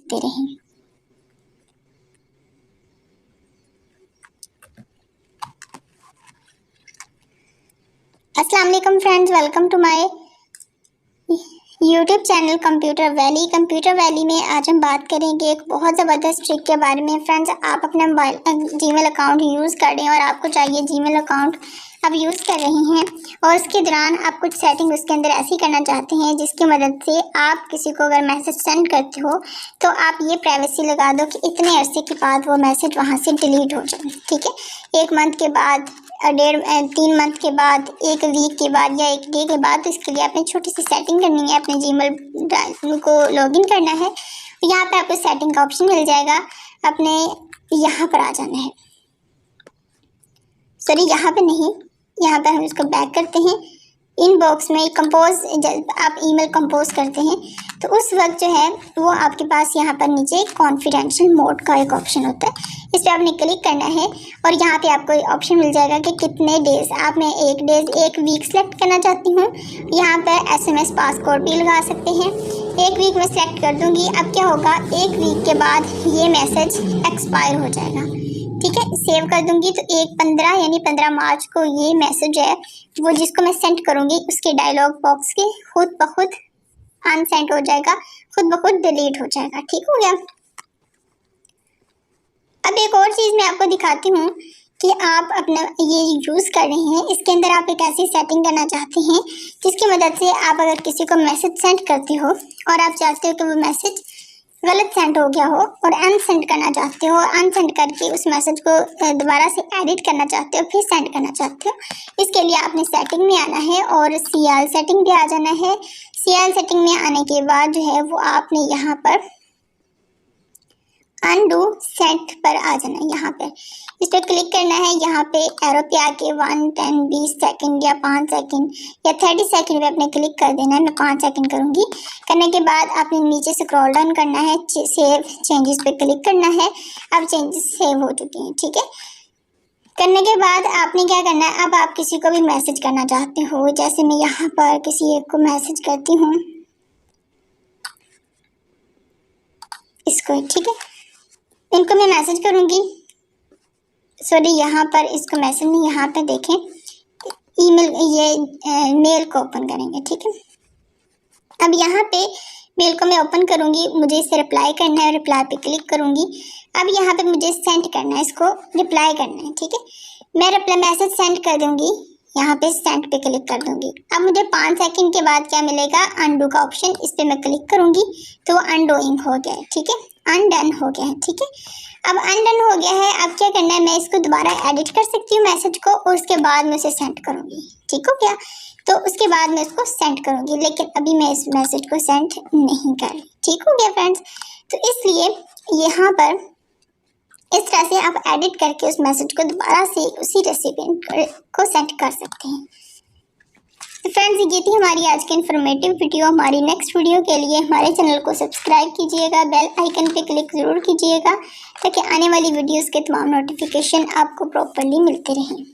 देखते रहें। अस्सलाम वालेकुम friends, welcome to my YouTube channel computer valley. Computer valley में आज हम बात करेंगे एक बहुत ज़बरदस्त ट्रिक के बारे में। फ्रेंड्स, आप अपना मोबाइल जीमेल अकाउंट यूज़ कर रहे हैं और आपको चाहिए जीमेल अकाउंट आप यूज़ कर रही हैं और उसके दौरान आप कुछ सेटिंग उसके अंदर ऐसी करना चाहते हैं जिसकी मदद से आप किसी को अगर मैसेज सेंड करते हो तो आप ये प्राइवेसी लगा दो कि इतने अरसे के बाद वो मैसेज वहाँ से डिलीट हो जाए। ठीक है, 1 मंथ के बाद, 3 मंथ के बाद, 1 वीक के बाद या 1 डे के बाद। तो इसके लिए आपने छोटी सी सेटिंग करनी है, अपने जीमेल को लॉगिन करना है। यहाँ पे आपको सेटिंग का ऑप्शन मिल जाएगा, अपने यहाँ पर आ जाना है। सॉरी, यहाँ पे नहीं, यहाँ पे हम इसको बैक करते हैं। इनबॉक्स में कंपोज, जब आप ईमेल कंपोज करते हैं तो उस वक्त जो है वो आपके पास यहाँ पर नीचे कॉन्फिडेंशियल मोड का एक ऑप्शन होता है, इस पर आपने क्लिक करना है और यहाँ पे आपको ऑप्शन मिल जाएगा कि कितने डेज। आप मैं 1 डेज 1 वीक सेलेक्ट करना चाहती हूँ। यहाँ पर SMS पासकोड भी लगा सकते हैं। 1 वीक में सेलेक्ट कर दूँगी। अब क्या होगा, 1 वीक के बाद ये मैसेज एक्सपायर हो जाएगा। ठीक है, सेव कर दूंगी तो 15 यानी 15 मार्च को ये मैसेज है वो जिसको मैं सेंड करूंगी उसके डायलॉग बॉक्स के खुद ब खुद अनसेंड हो जाएगा, खुद ब खुद डिलीट हो जाएगा। ठीक हो गया। अब एक और चीज़ मैं आपको दिखाती हूँ कि आप अपना ये यूज़ कर रहे हैं, इसके अंदर आप एक ऐसी सेटिंग करना चाहते हैं जिसकी मदद से आप अगर किसी को मैसेज सेंड करते हो और आप चाहते हो कि वो मैसेज गलत सेंड हो गया हो और अनसेंड करना चाहते हो, अनसेंड करके उस मैसेज को दोबारा से एडिट करना चाहते हो, फिर सेंड करना चाहते हो, इसके लिए आपने सेटिंग में आना है और CL सेटिंग पे आ जाना है। CL सेटिंग में आने के बाद जो है वो आपने यहाँ पर अनडू सेट पर आ जाना है। यहाँ पे इस पर क्लिक करना है। यहाँ पे एरो पे आके 1, 10, 20 सेकंड या 5 सेकंड या 30 सेकंड पे आपने क्लिक कर देना है। मैं 5 सेकंड करूँगी। करने के बाद आपने नीचे स्क्रॉल डाउन करना है, सेव चेंजेस पे क्लिक करना है। अब चेंजेस सेव हो चुके हैं। ठीक है, करने के बाद आपने क्या करना है, अब आप किसी को भी मैसेज करना चाहते हो, जैसे मैं यहाँ पर किसी एक को मैसेज करती हूँ, इसको। ठीक है, इनको मैं मैसेज करूँगी। सॉरी, यहाँ पर इसको मैसेज नहीं, यहाँ पे देखें ईमेल, ये मेल को ओपन करेंगे। ठीक है, अब यहाँ पे मेल को मैं ओपन करूँगी, मुझे इसे रिप्लाई करना है, रिप्लाई पे क्लिक करूँगी। अब यहाँ पे मुझे सेंड करना है, इसको रिप्लाई करना है। ठीक है, मैं रिप्लाई मैसेज सेंड कर दूँगी, यहाँ पे सेंड पे क्लिक कर दूँगी। अब मुझे 5 सेकंड के बाद क्या मिलेगा, अनडू का ऑप्शन, इस पर मैं क्लिक करूँगी तो वो अनडूइंग हो गया है। ठीक है, अनडन हो गया है। ठीक है, अब अनडन हो गया है। अब क्या करना है, मैं इसको दोबारा एडिट कर सकती हूँ मैसेज को और उसके बाद मैं उसे सेंड करूँगी। ठीक हो गया, तो उसके बाद मैं इसको सेंड करूँगी, लेकिन अभी मैं इस मैसेज को सेंड नहीं कर रही। ठीक हो गया फ्रेंड्स, तो इसलिए यहाँ पर इस तरह से आप एडिट करके उस मैसेज को दोबारा से उसी रेसिपिएंट को सेंड कर सकते हैं। तो फ्रेंड्स, ये थी हमारी आज की इन्फॉर्मेटिव वीडियो। हमारी नेक्स्ट वीडियो के लिए हमारे चैनल को सब्सक्राइब कीजिएगा, बेल आइकन पे क्लिक ज़रूर कीजिएगा ताकि आने वाली वीडियोस के तमाम नोटिफिकेशन आपको प्रॉपरली मिलते रहें।